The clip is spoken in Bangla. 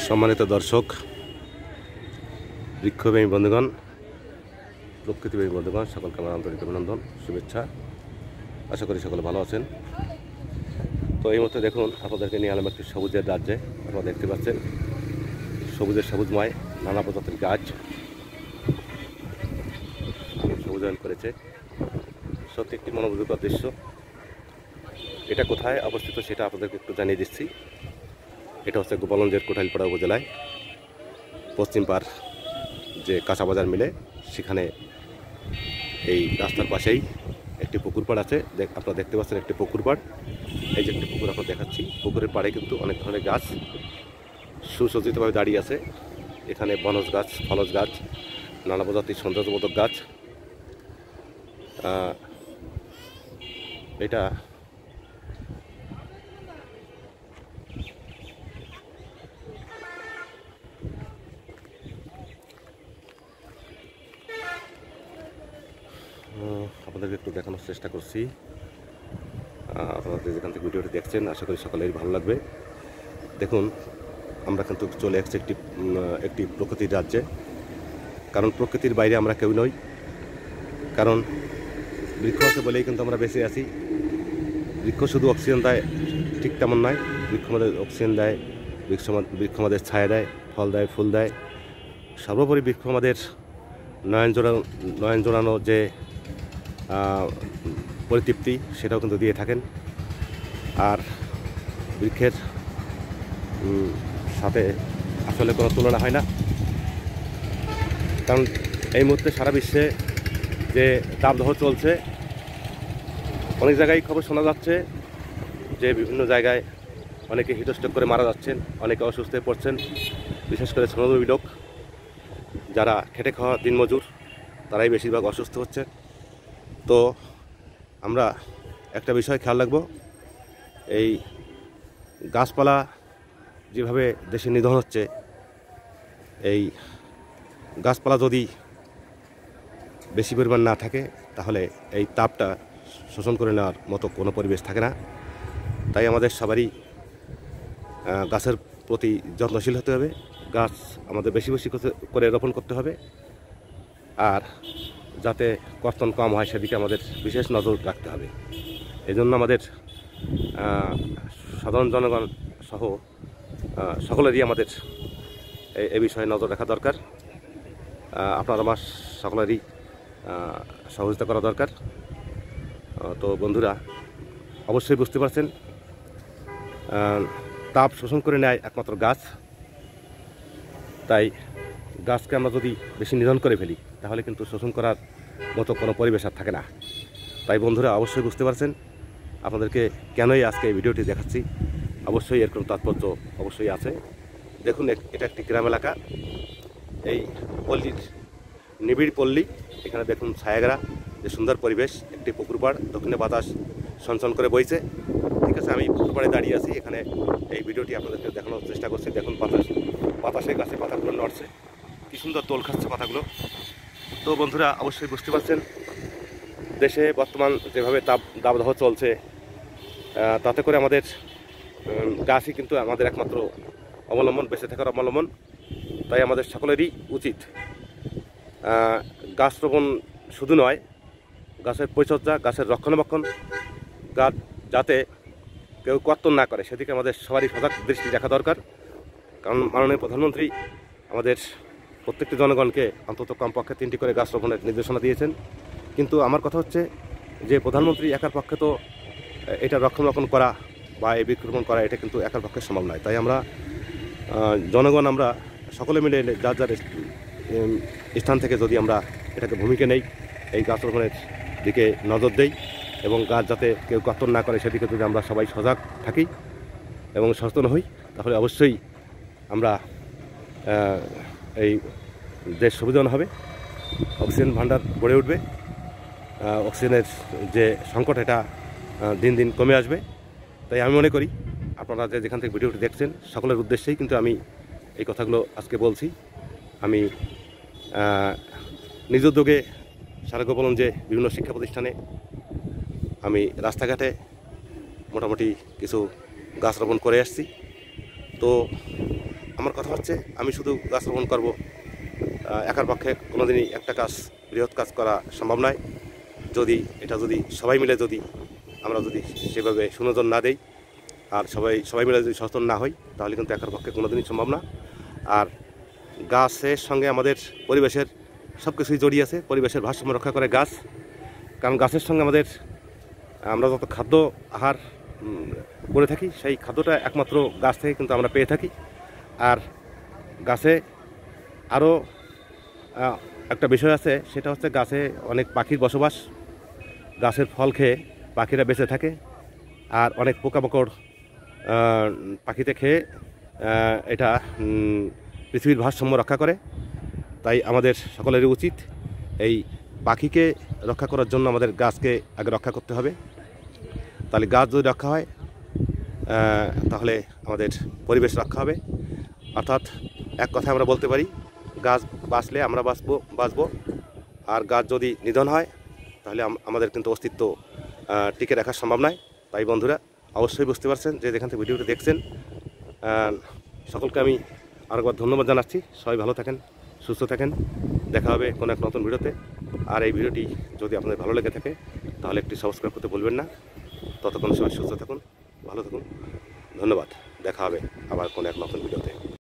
সম্মানিত দর্শক, বৃক্ষপ্রেমী বন্ধুগণ, প্রকৃতিপ্রেমী বন্ধুগণ, সকলকে আমার আন্তরিক অভিনন্দন, শুভেচ্ছা। আশা করি সকলে ভালো আছেন। তো এই মুহূর্তে দেখুন, আপনাদেরকে নিয়ে এলাম একটি সবুজের রাজ্যে। আপনারা দেখতে পাচ্ছেন সবুজের সবুজময় নানা প্রজাতির গাছ সবুজায়ন করেছে। সত্যি একটি মনোমুগ্ধকর দৃশ্য। এটা কোথায় অবস্থিত সেটা আপনাদেরকে একটু জানিয়ে দিচ্ছি। এটা হচ্ছে গোপালগঞ্জের কোঠাইলপাড়া উপজেলায় পশ্চিম পার যে কাঁচা বাজার মিলে সেখানে এই রাস্তার পাশেই একটি পুকুর পাড় আছে। আপনারা দেখতে পাচ্ছেন একটি পুকুর পাড়। এই যে একটি পুকুর আপনার দেখাচ্ছি। পুকুরের পাড়ে কিন্তু অনেক ধরনের গাছ সুসজ্জিতভাবে দাঁড়িয়ে আছে। এখানে বনজ গাছ, ফলজ গাছ, নানা প্রজাতির সৌন্দর্যবোধক গাছ। এটা আপনাদেরকে একটু দেখানোর চেষ্টা করছি। আপনারা যেখান থেকে ভিডিওটি দেখছেন আশা করি সকলেই ভালো লাগবে। দেখুন, আমরা কিন্তু চলে আসছি একটি প্রকৃতির রাজ্যে। কারণ প্রকৃতির বাইরে আমরা কেউ নই। কারণ বৃক্ষ আছে বলেই কিন্তু আমরা বেঁচে আছি। বৃক্ষ শুধু অক্সিজেন দেয় ঠিক তেমন নয়। বৃক্ষ আমাদের অক্সিজেন দেয়, বৃক্ষ আমাদের ছায়া দেয়, ফল দেয়, ফুল দেয়। সর্বোপরি বৃক্ষ আমাদের নয়ন জোড়ানো যে পরিতৃপ্তি সেটাও কিন্তু দিয়ে থাকেন। আর বৃক্ষের সাথে আসলে কোনো তুলনা হয় না। কারণ এই মুহূর্তে সারা বিশ্বে যে তাপদাহ চলছে, অনেক জায়গায় খবর শোনা যাচ্ছে যে বিভিন্ন জায়গায় অনেকে হিটস্ট্রোক করে মারা যাচ্ছেন, অনেকে অসুস্থ হয়ে পড়ছেন। বিশেষ করে শ্রমজীবী লোক যারা খেটে খাওয়া দিনমজুর, তারাই বেশিরভাগ অসুস্থ হচ্ছে। তো আমরা একটা বিষয় খেয়াল রাখবো, এই গাছপালা যেভাবে দেশে নিধন হচ্ছে, এই গাছপালা যদি বেশি পরিমাণ না থাকে তাহলে এই তাপটা শোষণ করে নেওয়ার মতো কোনো পরিবেশ থাকে না। তাই আমাদের সবারই গাছের প্রতি যত্নশীল হতে হবে। গাছ আমাদের বেশি বেশি করে রোপণ করতে হবে। আর যাতে কর্তন কম হয় সেদিকে আমাদের বিশেষ নজর রাখতে হবে। এই জন্য আমাদের সাধারণ জনগণ সহ সকলেরই আমাদের এই বিষয়ে নজর রাখা দরকার। আপনার আমার সকলেরই সহযোগিতা করা দরকার। তো বন্ধুরা, অবশ্যই বুঝতে পারছেন তাপ শোষণ করে নেয় একমাত্র গাছ। তাই গাছকে আমরা যদি বেশি নিধন করে ফেলি তাহলে কিন্তু শোষণ করার মতো কোনো পরিবেশ আর থাকে না। তাই বন্ধুরা, অবশ্যই বুঝতে পারছেন আপনাদেরকে কেনই আজকে এই ভিডিওটি দেখাচ্ছি। অবশ্যই এর কোনো তাৎপর্য অবশ্যই আছে। দেখুন, এটা একটি গ্রাম এলাকা। এই পল্লীর নিবিড় পল্লী। এখানে দেখুন ছায়াগ্রা, যে সুন্দর পরিবেশ, একটি পুকুর পাড়, দক্ষিণে বাতাস সনসন করে বইছে। ঠিক আছে, আমি পুকুর পাড়ে দাঁড়িয়ে আছি। এখানে এই ভিডিওটি আপনাদেরকে দেখানোর চেষ্টা করছি। দেখুন বাতাসে গাছে পাতাগুলো নড়ছে, কী সুন্দর দোল খাচ্ছে পাতাগুলো। তো বন্ধুরা, অবশ্যই বুঝতে পারছেন দেশে বর্তমান যেভাবে দাবদাহ চলছে, তাতে করে আমাদের গাছই কিন্তু আমাদের একমাত্র অবলম্বন, বেঁচে থাকার অবলম্বন। তাই আমাদের সকলেরই উচিত গাছ রোপণ শুধু নয়, গাছের পরিচর্যা, গাছের রক্ষণাবেক্ষণ, গাছ যাতে কেউ কর্তন না করে সেদিকে আমাদের সবারই সজাগ দৃষ্টি রাখা দরকার। কারণ মাননীয় প্রধানমন্ত্রী আমাদের প্রত্যেকটি জনগণকে অন্তত কমপক্ষে 3টি করে গাছ রোপণের নির্দেশনা দিয়েছেন। কিন্তু আমার কথা হচ্ছে যে প্রধানমন্ত্রী একার পক্ষে তো এটা রক্ষণাবেক্ষণ করা বা এই বৃক্ষরোপণ করা এটা কিন্তু একার পক্ষে সম্ভব নয়। তাই আমরা জনগণ আমরা সকলে মিলে যার যার স্থান থেকে যদি আমরা এটাকে ভূমিকা নেই, এই গাছ রোপণের দিকে নজর দেই এবং গাছ যাতে কেউ কর্তন না করে সেদিকে যদি আমরা সবাই সজাগ থাকি এবং সচেতন হই, তাহলে অবশ্যই আমরা এই দেশ সুবিধাজনক হবে। অক্সিজেন ভাণ্ডার গড়ে উঠবে। অক্সিজেনের যে সংকট এটা দিন দিন কমে আসবে। তাই আমি মনে করি আপনারা যেখান থেকে ভিডিওটি দেখছেন সকলের উদ্দেশ্যেই কিন্তু আমি এই কথাগুলো আজকে বলছি। আমি নিজ উদ্যোগে সারা গোপালগঞ্জে বিভিন্ন শিক্ষা প্রতিষ্ঠানে, আমি রাস্তাঘাটে মোটামুটি কিছু গাছ রোপণ করে আসছি। তো আমার কথা হচ্ছে আমি শুধু গাছ রোপণ করবো, একার পক্ষে কোনোদিনই একটা কাজ, বৃহৎ কাজ করা সম্ভব নয়। যদি সবাই মিলে আমরা যদি সেভাবে সুনজর না দেই আর সবাই মিলে যদি সচেতন না হই, তাহলে কিন্তু একার পক্ষে কোনোদিনই সম্ভব না। আর গাছের সঙ্গে আমাদের পরিবেশের সব কিছুই জড়িয়ে আছে। পরিবেশের ভারসাম্য রক্ষা করে গাছ, কারণ গাছের সঙ্গে আমরা যত খাদ্য আহার করে থাকি, সেই খাদ্যটা একমাত্র গাছ থেকে কিন্তু আমরা পেয়ে থাকি। আর গাছে আরও একটা বিষয় আছে, সেটা হচ্ছে গাছে অনেক পাখির বসবাস। গাছের ফল খেয়ে পাখিরা বেঁচে থাকে, আর অনেক পোকামাকড় পাখিতে খেয়ে এটা পৃথিবীর ভারসাম্য রক্ষা করে। তাই আমাদের সকলেরই উচিত এই পাখিকে রক্ষা করার জন্য আমাদের গাছকে আগে রক্ষা করতে হবে। তাহলে গাছ যদি রক্ষা হয়, তাহলে আমাদের পরিবেশ রক্ষা হবে। অর্থাৎ এক কথায় আমরা বলতে পারি, গাছ বাঁচলে আমরা বাঁচবো। আর গাছ যদি নিধন হয়, তাহলে আমাদের কিন্তু অস্তিত্ব টিকে রাখা সম্ভব নয়। তাই বন্ধুরা, অবশ্যই বুঝতে পারছেন যে যেখান থেকে ভিডিওটা দেখছেন, সকলকে আমি আরেকবার ধন্যবাদ জানাচ্ছি। সবাই ভালো থাকেন, সুস্থ থাকেন। দেখা হবে কোনো এক নতুন ভিডিওতে। আর এই ভিডিওটি যদি আপনাদের ভালো লেগে থাকে, তাহলে একটি সাবস্ক্রাইব করতে ভুলবেন না। ততক্ষণ সবাই সুস্থ থাকুন, ভালো থাকুন। ধন্যবাদ। দেখা হবে আবার কোনো এক নতুন ভিডিওতে।